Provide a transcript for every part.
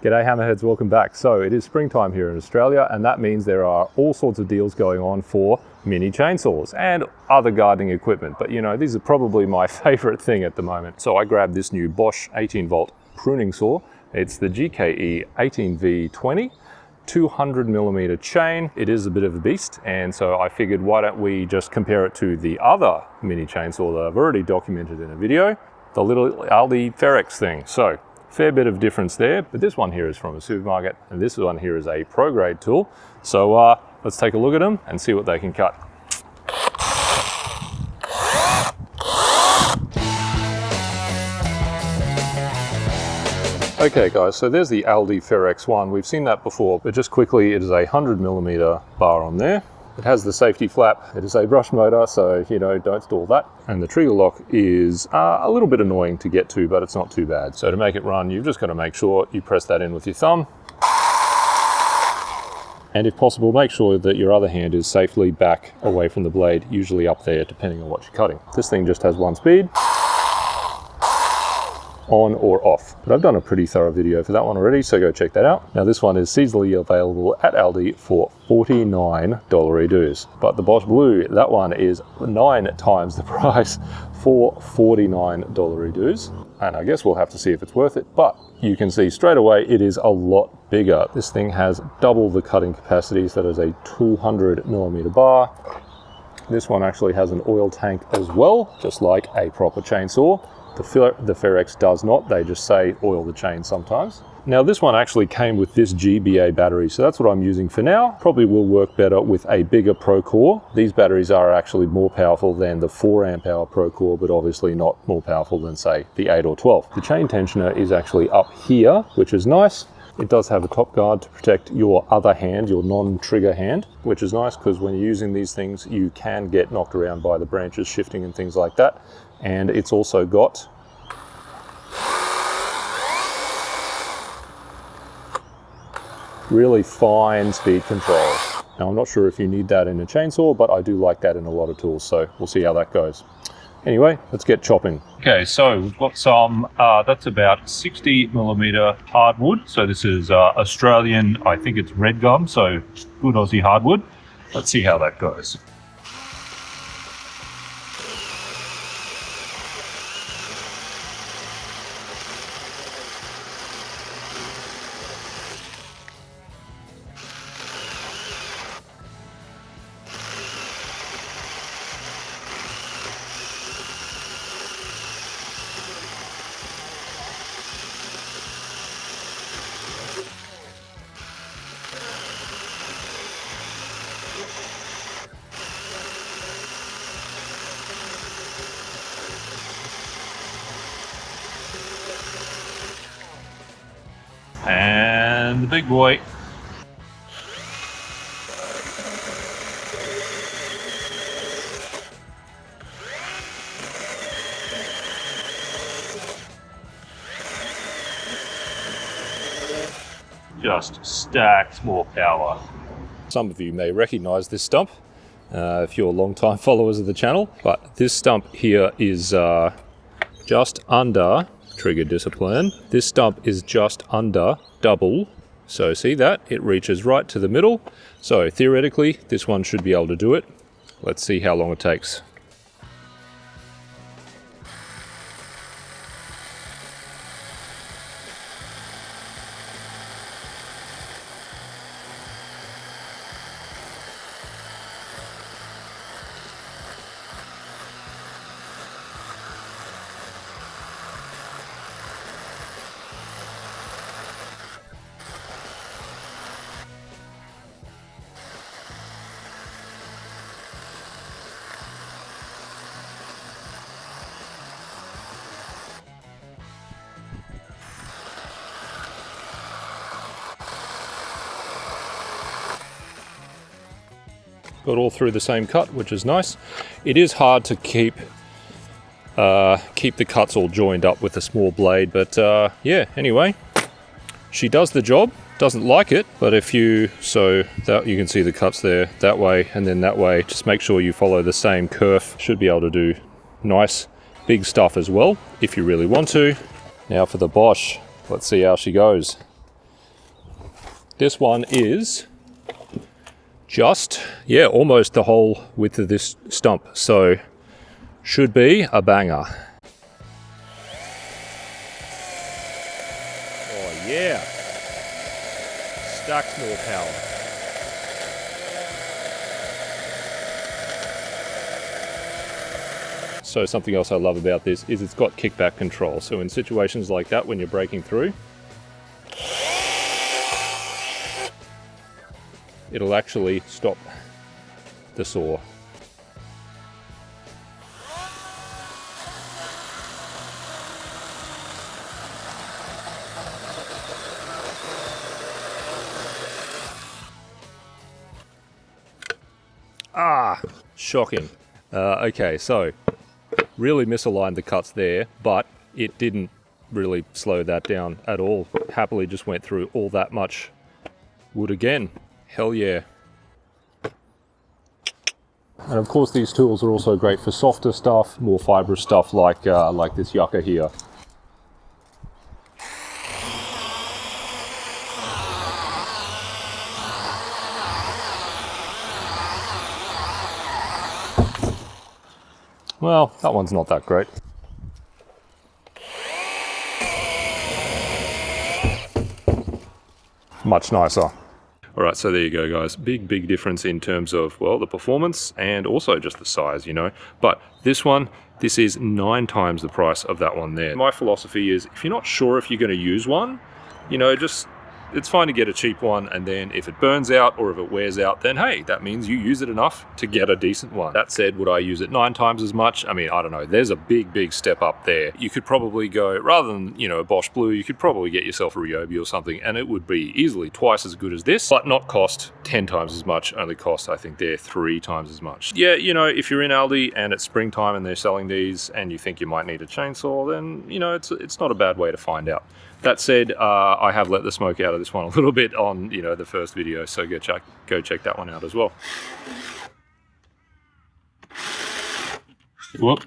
G'day Hammerheads, welcome back. So it is springtime here in Australia, and that means there are all sorts of deals going on for mini chainsaws and other gardening equipment. But you know, these are probably my favorite thing at the moment. So I grabbed this new Bosch 18V pruning saw. It's the GKE 18V-20. 200mm chain. It is a bit of a beast, and so I figured why don't we just compare it to the other mini chainsaw that I've already documented in a video, the little Aldi Fibrous thing. So fair bit of difference there, but this one here is from a supermarket and this one here is a pro grade tool. So let's take a look at them and see what they can cut. Okay guys, so there's the Aldi Fibrous one. We've seen that before, but just quickly, it is a 100mm bar on there. It has the safety flap. It is a brush motor, so you know, don't stall that. And the trigger lock is a little bit annoying to get to, but it's not too bad. So to make it run, you've just got to make sure you press that in with your thumb. And if possible, make sure that your other hand is safely back away from the blade, usually up there, depending on what you're cutting. This thing just has one speed, on or off. But I've done a pretty thorough video for that one already, so go check that out. Now this one is seasonally available at Aldi for $49 dues. But the Bosch Blue, that one is 9 times the price for $49 dues. And I guess we'll have to see if it's worth it, but you can see straight away it is a lot bigger. This thing has double the cutting capacity, so that is a 200mm bar. This one actually has an oil tank as well, just like a proper chainsaw. The Fibrous does not, they just say oil the chain sometimes. Now this one actually came with this GBA battery, so that's what I'm using for now. Probably will work better with a bigger Pro Core. These batteries are actually more powerful than the 4 amp hour Pro Core, but obviously not more powerful than say the 8 or 12. The chain tensioner is actually up here, which is nice. It does have a top guard to protect your other hand, your non-trigger hand, which is nice because when you're using these things, you can get knocked around by the branches shifting and things like that. And it's also got really fine speed control. Now I'm not sure if you need that in a chainsaw, but I do like that in a lot of tools, so we'll see how that goes. Anyway, let's get chopping. Okay, so we've got some, that's about 60mm hardwood. So this is Australian, I think it's red gum, so good Aussie hardwood. Let's see how that goes. And the big boy. Just stacks more power. Some of you may recognize this stump if you're long-time followers of the channel, but this stump here is just under trigger discipline. This stump is just under double. So see that? It reaches right to the middle. So theoretically, this one should be able to do it. Let's see how long it takes. Got all through the same cut, which is nice. It is hard to keep the cuts all joined up with a small blade, but yeah, anyway, she does the job. Doesn't like it, but if you, so that you can see the cuts there, that way and then that way, just make sure you follow the same curve. Should be able to do nice big stuff as well, if you really want to. Now for the Bosch, let's see how she goes. This one is just, yeah, almost the whole width of this stump. So should be a banger. Oh yeah, stacks more power. So something else I love about this is it's got kickback control. So in situations like that, when you're breaking through, it'll actually stop the saw. Ah, shocking. Okay, so really misaligned the cuts there, but it didn't really slow that down at all. Happily just went through all that much wood again. Hell yeah. And of course these tools are also great for softer stuff, more fibrous stuff like this yucca here. Well, that one's not that great. Much nicer. All right, so there you go, guys. Big difference in terms of, well, the performance and also just the size, you know. But this one, this is 9 times the price of that one there. My philosophy is, if you're not sure if you're going to use one, you know, just it's fine to get a cheap one, and then if it burns out or if it wears out, then hey, that means you use it enough to get a decent one. That said, would I use it 9 times as much? I mean, I don't know. There's a big step up there. You could probably go, rather than, you know, a Bosch Blue, you could probably get yourself a Ryobi or something, and it would be easily twice as good as this, but not cost 10 times as much, only cost, I think, they're 3 times as much. Yeah, you know, if you're in Aldi and it's springtime and they're selling these and you think you might need a chainsaw, then, you know, it's not a bad way to find out. That said, I have let the smoke out of this one a little bit on, you know, the first video, so go check that one out as well. Whoop.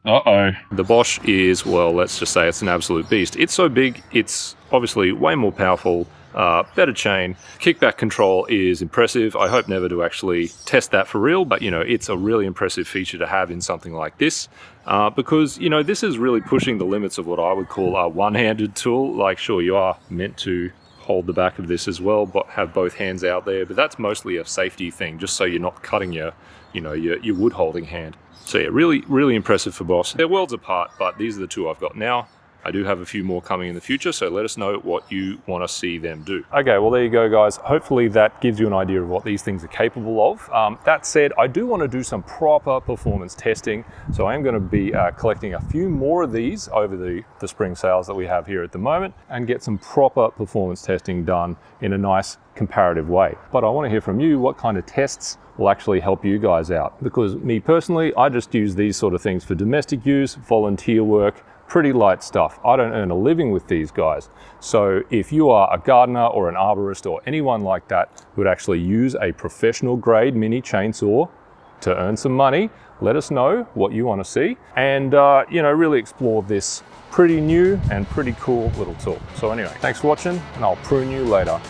Uh-oh. The Bosch is, well, let's just say it's an absolute beast. It's so big, it's obviously way more powerful, better chain. Kickback control is impressive. I hope never to actually test that for real, but, you know, it's a really impressive feature to have in something like this. Because, you know, this is really pushing the limits of what I would call a one-handed tool. Like, sure, you are meant to hold the back of this as well, but have both hands out there, but that's mostly a safety thing, just so you're not cutting your wood holding hand. So yeah, really impressive for Bosch. They're worlds apart, but these are the 2 I've got now. I do have a few more coming in the future, so let us know what you want to see them do. Okay, well, there you go, guys. Hopefully that gives you an idea of what these things are capable of. That said, I do want to do some proper performance testing, so I am going to be collecting a few more of these over the spring sales that we have here at the moment, and get some proper performance testing done in a nice comparative way. But I want to hear from you what kind of tests will actually help you guys out, because me personally, I just use these sort of things for domestic use, volunteer work, pretty light stuff. I don't earn a living with these guys. So if you are a gardener or an arborist or anyone like that who would actually use a professional grade mini chainsaw to earn some money, let us know what you want to see, and you know, really explore this pretty new and pretty cool little tool. So anyway, thanks for watching, and I'll prune you later.